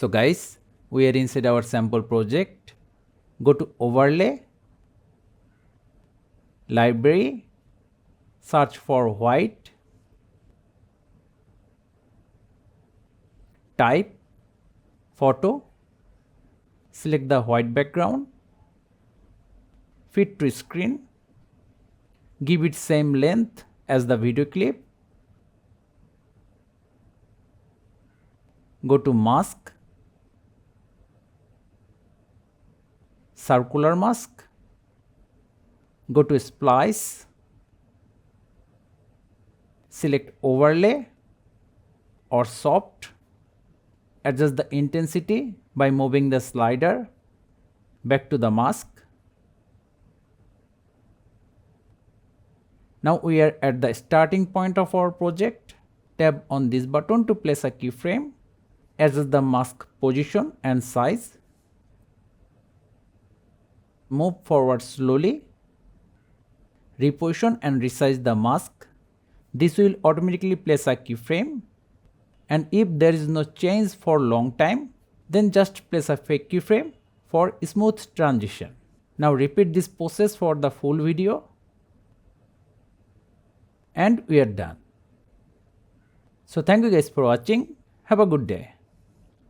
So guys, we are inside our sample project. Go to overlay, library, search for white, type photo, select the white background, fit to screen, give it same length as the video clip, go to mask, circular mask, go to splice, select overlay or soft, adjust the intensity by moving the slider back to the mask. Now we are at the starting point of our project. Tap on this button to place a keyframe, adjust the mask position and size. Move forward slowly, reposition and resize the mask. This will automatically place a keyframe, and if there is no change for long time, then just place a fake keyframe for smooth transition. Now repeat this process for the full video, and we are done. So thank you guys for watching. Have a good day.